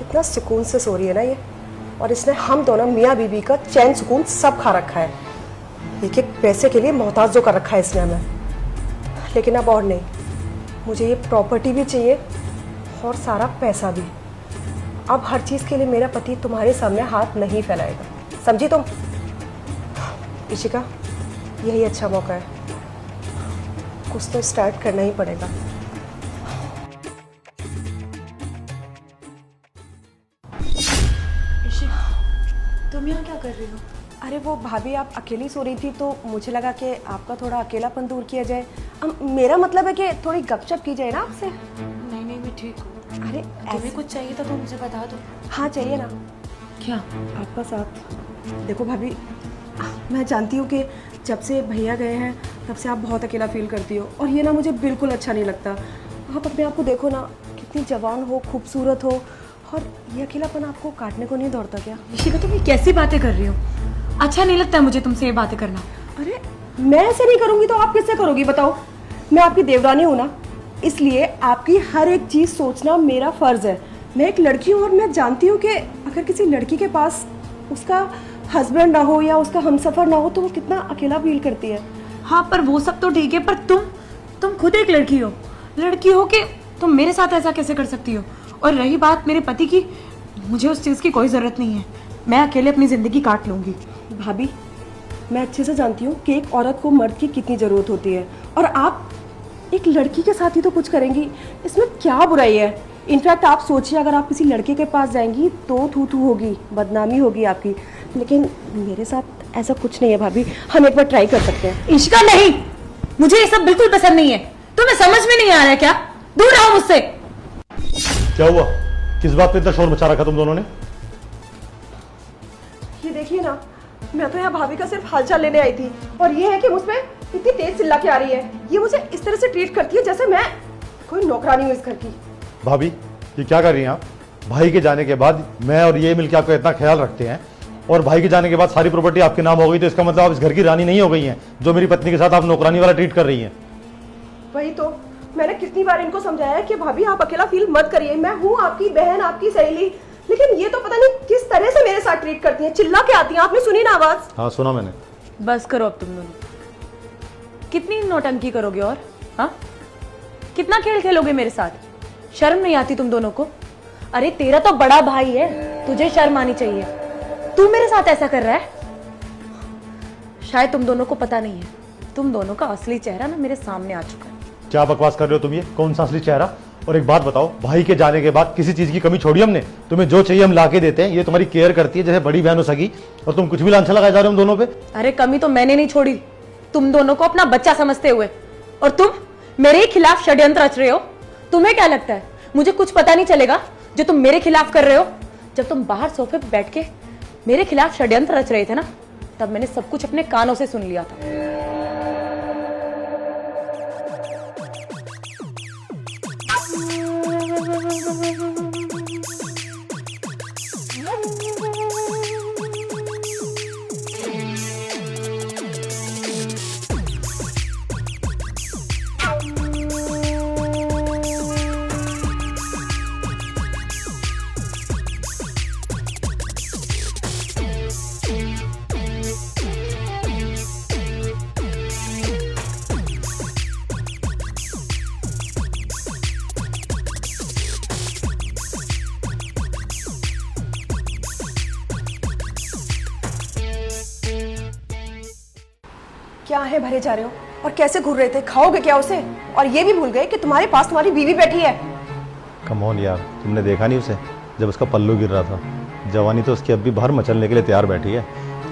कितना सुकून से सो रही है ना ये, और इसने हम दोनों मियाँ बीवी का चैन सुकून सब खा रखा है। एक एक पैसे के लिए मोहताज जो कर रखा है इसने हमें। लेकिन अब और नहीं, मुझे ये प्रॉपर्टी भी चाहिए और सारा पैसा भी। अब हर चीज़ के लिए मेरा पति तुम्हारे सामने हाथ नहीं फैलाएगा, समझी तुम? इशिका, यही अच्छा मौका है, कुछ तो स्टार्ट करना ही पड़ेगा। तुम यहाँ क्या कर रही हो? अरे वो भाभी, आप अकेली सो रही थी तो मुझे लगा कि आपका थोड़ा अकेलापन दूर किया जाए। मेरा मतलब है कि थोड़ी गपशप की जाए ना आपसे। नहीं नहीं, मैं ठीक हूँ। अरे तुम्हें कुछ चाहिए था तो मुझे बता दो। हाँ चाहिए ना। क्या? आपका साथ। देखो भाभी, मैं जानती हूँ कि जब से भैया गए हैं तब से आप बहुत अकेला फील करती हो, और ये ना मुझे बिल्कुल अच्छा नहीं लगता। आप अपने आप को देखो ना, कितनी जवान हो, खूबसूरत हो, और ये अकेलापन आपको काटने को नहीं दौड़ता क्या? इशिका, तुम ये कैसी बातें कर रही हो? अच्छा नहीं लगता मुझे तुमसे ये बातें करना। अरे मैं ऐसे नहीं करूँगी तो आप किससे करोगी बताओ? मैं आपकी देवरानी हूँ ना, इसलिए आपकी हर एक चीज़ सोचना मेरा फ़र्ज़ है। मैं एक लड़की हूँ और मैं जानती हूँ कि अगर किसी लड़की के पास उसका हस्बैंड ना हो या उसका हमसफ़र ना हो तो वो कितना अकेला फील करती है। हाँ, पर वो सब तो ठीक है, पर तुम खुद एक लड़की हो कि तुम मेरे साथ ऐसा कैसे कर सकती हो? और रही बात मेरे पति की, मुझे उस चीज़ की कोई ज़रूरत नहीं है। मैं अकेले अपनी ज़िंदगी काट लूँगी। भाभी, मैं अच्छे से जानती हूँ कि एक औरत को मर्द की कितनी ज़रूरत होती है, और आप एक लड़की के साथ ही तो कुछ करेंगी, इसमें क्या बुराई है? इनफैक्ट आप सोचिए, अगर आप किसी लड़के के पास जाएंगी तो थू थू होगी, बदनामी होगी आपकी। लेकिन मेरे साथ ऐसा कुछ नहीं है भाभी, हम एक बार ट्राई कर सकते हैं। इशिका, नहीं, मुझे ये सब बिल्कुल पसंद नहीं है। तुम्हें समझ में नहीं आ रहा है क्या? दूर रहो मुझसे। क्या हुआ? किस बात पे इतना शोर मचा रखा तुम दोनों ने? ये देखिए ना, मैं तो यहाँ भाभी का सिर्फ हालचाल लेने आई थी, और ये है कि मुझ पे इतनी तेज चिल्ला के आ रही है। ये मुझे इस तरह से ट्रीट करती है जैसे मैं कोई नौकरानी हूँ इस घर की। भाभी, ये क्या कर रही हैं आप? भाई के जाने के बाद मैं और ये मिलकर आपका इतना ख्याल रखते हैं, और भाई के जाने के बाद सारी प्रॉपर्टी आपके नाम हो गई, तो इसका मतलब आप इस घर की रानी नहीं हो गई हैं, जो मेरी पत्नी के साथ आप नौकरानी वाला ट्रीट कर रही हैं। वही तो मैंने कितनी बार इनको समझाया कि भाभी आप अकेला फील मत करिए, मैं हूँ आपकी बहन, आपकी सहेली, लेकिन ये तो पता नहीं किस तरह से मेरे साथ ट्रीट करती हैं, चिल्ला के आती हैं। आपने सुनी ना आवाज? हाँ सुना मैंने। बस करो अब तुम दोनों, कितनी नौटंकी करोगे? और हाँ, कितना खेल खेलोगे मेरे साथ? शर्म नहीं आती तुम दोनों को? अरे तेरा तो बड़ा भाई है, तुझे शर्म आनी चाहिए। तू मेरे साथ ऐसा कर रहा है? शायद तुम दोनों को पता नहीं है, तुम दोनों का असली चेहरा ना मेरे सामने आ चुका है। क्या बकवास कर रहे हो तुम? ये कौन सा असली चेहरा? और एक बात बताओ, भाई के जाने के बाद किसी चीज की कमी छोड़ी हमने? तुम्हें जो चाहिए हम ला के देते हैं, ये तुम्हारी केयर करती है जैसे बड़ी बहन हो सकी, और तुम कुछ भी लांछन लगाए जा रहे हो हम दोनों पे। अरे कमी तो मैंने नहीं छोड़ी, तुम दोनों को अपना बच्चा समझते हुए, और तुम मेरे खिलाफ षड्यंत्र रच रहे हो। तुम्हें क्या लगता है मुझे कुछ पता नहीं चलेगा जो तुम मेरे खिलाफ कर रहे हो? जब तुम बाहर सोफे पे बैठ के मेरे खिलाफ षड्यंत्र रच रहे थे ना, तब मैंने सब कुछ अपने कानों से सुन लिया था। क्या है भरे जा रहे हो, और कैसे घूर रहे थे? खाओगे क्या उसे? और ये भी भूल गए कि तुम्हारे पास तुम्हारी बीवी बैठी है। कम ऑन यार, तुमने देखा नहीं उसे जब उसका पल्लू गिर रहा था? जवानी तो उसकी अब भी बाहर मचलने के लिए तैयार बैठी है।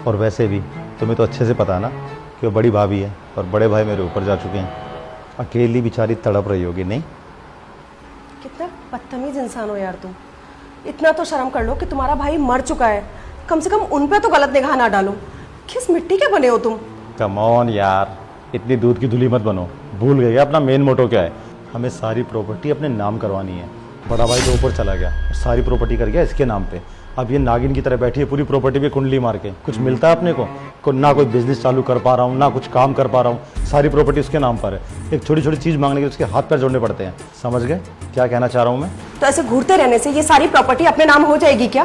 और वैसे भी तुम्हें तो अच्छे से पता है ना कि वो बड़ी भाभी है, और बड़े भाई मेरे ऊपर जा चुके हैं। अकेली बेचारी तड़प रही होगी। नहीं, कितना बदतमीज इंसान हो यार तुम। इतना तो शर्म कर लो कि तुम्हारा भाई मर चुका है, कम से कम उन पे तो गलत निगाह ना डालो। किस मिट्टी के बने हो तुम? कम ऑन यार, इतनी दूध की धुली मत बनो। भूल गए अपना मेन मोटो क्या है? हमें सारी प्रॉपर्टी अपने नाम करवानी है। बड़ा भाई तो ऊपर चला गया, सारी प्रॉपर्टी कर गया इसके नाम पे। अब ये नागिन की तरह बैठी है पूरी प्रॉपर्टी पे कुंडली मार के। कुछ मिलता है अपने को ना कोई बिजनेस चालू कर पा रहा हूँ, ना कुछ काम कर पा रहा हूँ। सारी प्रॉपर्टी उसके नाम पर है। एक छोटी छोटी चीज़ मांगने के लिए उसके हाथ पैर जोड़ने पड़ते हैं। समझ गए क्या कहना चाह रहा हूँ मैं? तो ऐसे घूरते रहने से ये सारी प्रॉपर्टी अपने नाम हो जाएगी क्या?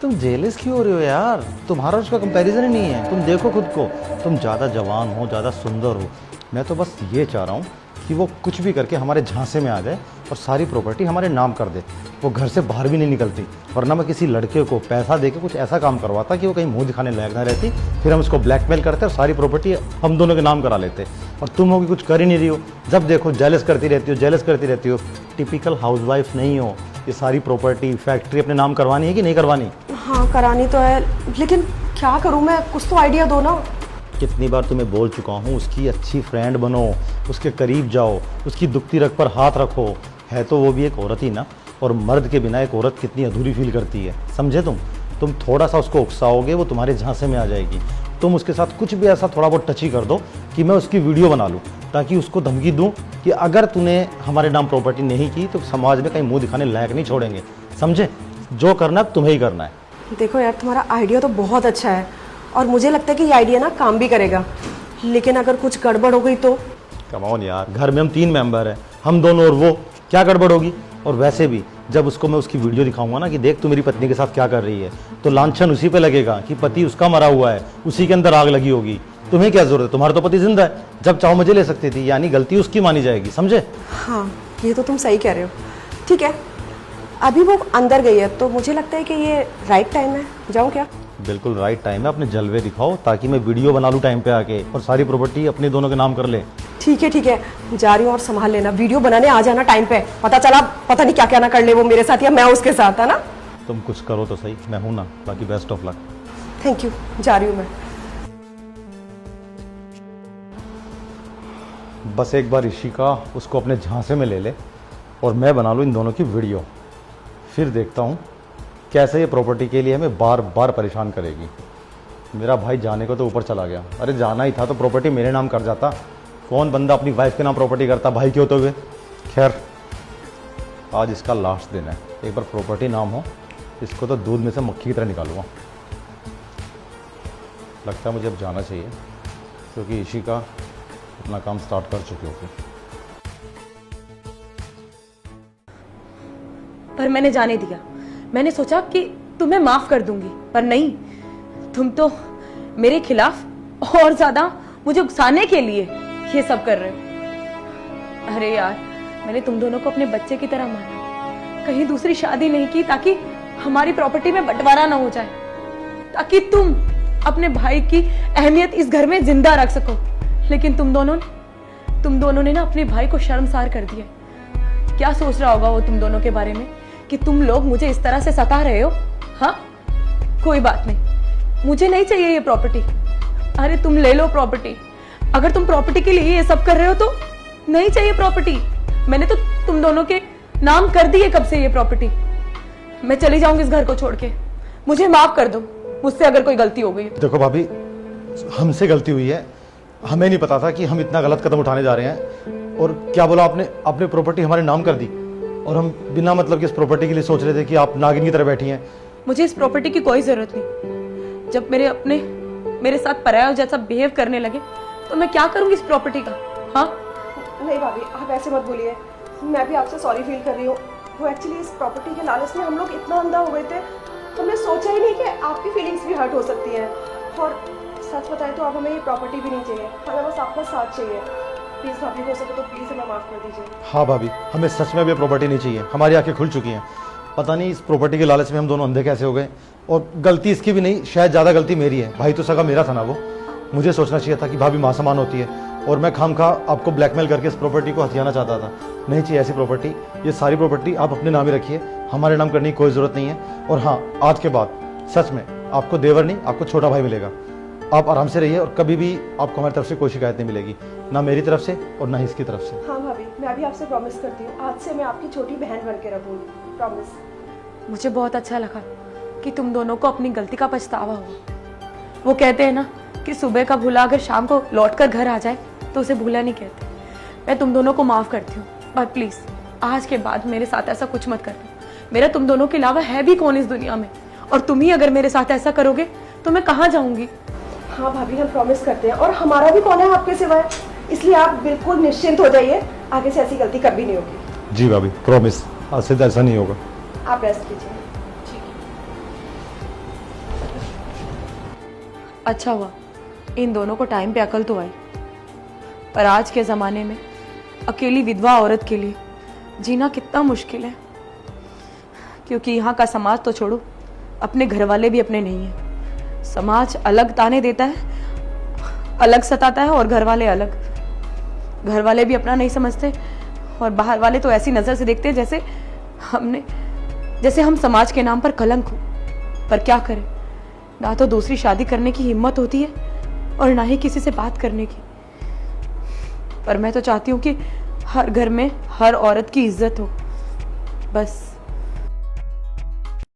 तुम जेलस क्यों हो रहे हो यार? तुम्हारा उसका कंपैरिजन ही नहीं है। तुम देखो खुद को, तुम ज़्यादा जवान हो, ज़्यादा सुंदर हो। मैं तो बस ये चाह रहा हूँ कि वो कुछ भी करके हमारे झांसे में आ जाए और सारी प्रॉपर्टी हमारे नाम कर दे। वो घर से बाहर भी नहीं निकलती, वरना मैं किसी लड़के को पैसा देके कुछ ऐसा काम करवाता कि वो कहीं मुंह दिखाने लायक ना रहती। फिर हम उसको ब्लैकमेल करते और सारी प्रॉपर्टी हम दोनों के नाम करा लेते। और तुम हो कि कुछ कर ही नहीं रही हो, जब देखो जेलस करती रहती हो, जेलस करती रहती हो। टिपिकल हाउसवाइफ नहीं हो। ये सारी प्रॉपर्टी फैक्ट्री अपने नाम करवानी है कि नहीं करवानी? हाँ करानी तो है, लेकिन क्या करूँ मैं? कुछ तो आइडिया दो ना। कितनी बार तुम्हें बोल चुका हूँ, उसकी अच्छी फ्रेंड बनो, उसके करीब जाओ, उसकी दुखती रग पर हाथ रखो। है तो वो भी एक औरत ही ना, और मर्द के बिना एक औरत कितनी अधूरी फील करती है, समझे तुम थोड़ा सा उसको उकसाओगे, वो तुम्हारे झांसे में आ जाएगी। तुम उसके साथ कुछ भी ऐसा थोड़ा बहुत टची कर दो कि मैं उसकी वीडियो बना लूँ, ताकि उसको धमकी दूँ कि अगर तूने हमारे नाम प्रॉपर्टी नहीं की तो समाज में कहीं मुंह दिखाने लायक नहीं छोड़ेंगे, समझे? जो करना है तुम्हें ही करना है। देखो यार, तुम्हारा आइडिया तो बहुत अच्छा है और मुझे लगता है कि ये आइडिया ना काम भी करेगा, लेकिन अगर कुछ गड़बड़ हो गई तो? कम ऑन यार, घर में हम 3 मेंबर हैं, हम दोनों और वो, क्या गड़बड़ होगी? और वैसे भी जब उसको मैं उसकी वीडियो दिखाऊंगा ना कि देख तू मेरी पत्नी के साथ क्या कर रही है, तो लांछन उसी पे लगेगा कि पति उसका मरा हुआ है, उसी के अंदर आग लगी होगी। तुम्हें क्या जरूरत है? तुम्हारा तो पति जिंदा है, जब चाहो मुझे ले सकती थी। यानी गलती उसकी मानी जाएगी, समझे? हाँ, ये तो तुम सही कह रहे हो। ठीक है, अभी वो अंदर गई है तो मुझे लगता है कि ये राइट टाइम है। जाऊँ क्या? बिल्कुल राइट टाइम है। अपने जलवे दिखाओ ताकि मैं वीडियो बना लूँ टाइम पे आके, और सारी प्रॉपर्टी अपने दोनों के नाम कर ले। ठीक है, जा रही हूँ और संभाल लेना। वीडियो बनाने आ जाना टाइम पे, पता चला पता नहीं क्या क्या ना कर ले वो मेरे साथ या मैं उसके साथ, है ना? तुम कुछ करो तो सही, मैं हूं ना। बाकी best of luck. Thank you, जा रही हूँ मैं। बस एक बार इशिका उसको अपने झांसे में ले ले और मैं बना लूँ इन दोनों की वीडियो, फिर देखता हूँ कैसे ये प्रॉपर्टी के लिए हमें बार बार परेशान करेगी। मेरा भाई जाने को तो ऊपर चला गया, अरे जाना ही था तो प्रॉपर्टी मेरे नाम कर जाता। कौन बंदा अपनी वाइफ के नाम प्रॉपर्टी करता भाई के होते हुए? खैर, आज इसका लास्ट दिन है, एक बार प्रॉपर्टी नाम हो, इसको तो दूध में से मक्खी की तरह निकालूंगा। लगता है मुझे अब जाना चाहिए, क्योंकि इशिका अपना काम स्टार्ट कर चुकी होगी। पर मैंने जाने दिया। मैंने सोचा कि तुम्हें माफ कर दूंगी, पर नहीं, तुम तो मेरे खिलाफ और ज्यादा मुझे उकसाने के लिए ये सब कर रहे हो। अरे यार, मैंने तुम दोनों को अपने बच्चे की तरह माना, कहीं दूसरी शादी नहीं की ताकि हमारी प्रॉपर्टी में बंटवारा ना हो जाए, ताकि तुम अपने भाई की अहमियत इस घर में जिंदा रख सको। लेकिन तुम दोनों ने ना अपने भाई को शर्मसार कर दिया। क्या सोच रहा होगा वो तुम दोनों के बारे में कि तुम लोग मुझे इस तरह से सता रहे हो? हाँ, कोई बात नहीं, मुझे नहीं चाहिए ये प्रॉपर्टी। अरे तुम ले लो प्रॉपर्टी, अगर तुम प्रॉपर्टी के लिए ये सब कर रहे हो तो नहीं चाहिए प्रॉपर्टी। मैंने तो तुम दोनों के नाम कर दी है कब से ये प्रॉपर्टी। मैं चली जाऊंगी इस घर को छोड़ के, मुझे माफ कर दो मुझसे अगर कोई गलती हो गई। देखो भाभी, हमसे गलती हुई है, हमें नहीं पता था कि हम इतना गलत कदम उठाने जा रहे हैं। और क्या बोला आपने? अपने प्रॉपर्टी हमारे नाम कर दी, और हम बिना मतलब कि इस प्रॉपर्टी के लिए सोच रहे थे कि आप नागिन की तरह बैठी हैं। मुझे इस प्रॉपर्टी की कोई जरूरत नहीं। जब मेरे साथ पराया जैसा बिहेव करने लगे तो मैं क्या करूंगी इस प्रॉपर्टी का? हाँ नहीं भाभी, आप ऐसे मत बोलिए, मैं भी आपसे सॉरी फील कर रही हूँ। वो एक्चुअली इस प्रॉपर्टी के लालच में हम लोग इतना अंधा हो गए थे, हमने सोचा ही नहीं कि आपकी फीलिंग्स भी हर्ट हो सकती हैं। और सच बताएं तो अब हमें ये प्रॉपर्टी भी नहीं चाहिए, हमें बस आपका साथ चाहिए। प्लीज़ भाभी, हो सके तो प्लीज़ हमें माफ़ कर दीजिए। हाँ भाभी, हमें सच में भी प्रॉपर्टी नहीं चाहिए, हमारी आंखें खुल चुकी हैं। पता नहीं इस प्रॉपर्टी के लालच में हम दोनों अंधे कैसे हो गए, और गलती इसकी भी नहीं, शायद ज़्यादा गलती मेरी है। भाई तो सगा मेरा था ना वो, मुझे सोचना चाहिए था कि भाभी माँ समान होती है, और मैं खामखा आपको ब्लैकमेल करके इस प्रॉपर्टी को हथियाना चाहता था। नहीं चाहिए ऐसी प्रॉपर्टी, ये सारी प्रॉपर्टी आप अपने नाम ही रखिए, हमारे नाम करने की कोई ज़रूरत नहीं है। और हाँ, आज के बाद सच में आपको देवर नहीं, आपको छोटा भाई मिलेगा। आप आराम से रहिए, और कभी भी आपको हमारी तरफ से कोई शिकायत नहीं मिलेगी, ना मेरी तरफ से और ना ही इसकी तरफ से। हाँ भाभी, मैं भी आपसे प्रॉमिस करती हूँ, आज से मैं आपकी छोटी बहन बन के रहूँगी, प्रॉमिस। मुझे बहुत अच्छा लगा कि तुम दोनों को अपनी गलती का पछतावा हुआ। वो कहते हैं ना कि सुबह का भूला अगर शाम को लौटकर घर आ जाए तो उसे भूला नहीं कहते। मैं तुम दोनों को माफ करती हूँ, पर प्लीज आज के बाद मेरे साथ ऐसा कुछ मत करना। मेरा तुम दोनों के अलावा है भी कौन इस दुनिया में, और तुम ही अगर मेरे साथ ऐसा करोगे तो मैं कहाँ जाऊंगी? हाँ भाभी, हम प्रॉमिस करते हैं, और हमारा भी कौन है आपके सिवाय, इसलिए आप बिल्कुल निश्चिंत हो जाइए, आगे से ऐसी गलती कभी नहीं होगी। जी भाभी, प्रॉमिस। आज से तो ऐसा नहीं होगा। आप रेस्ट कीजिए। अच्छा हुआ इन दोनों को टाइम पे अकल तो आई, पर आज के ज़माने में अकेली विधवा औरत के लिए जीना कितना मुश्किल है, क्योंकि यहाँ का समाज तो छोड़ो, अपने घर वाले भी अपने नहीं हैं। समाज अलग ताने देता है, अलग सताता है, और घर वाले अलग। घर वाले भी अपना नहीं समझते और बाहर वाले तो ऐसी नज़र से देखते हैं जैसे हम समाज के नाम पर कलंक हो। पर क्या करें, ना तो दूसरी शादी करने की हिम्मत होती है और ना ही किसी से बात करने की। पर मैं तो चाहती हूँ कि हर घर में हर औरत की इज्जत हो, बस।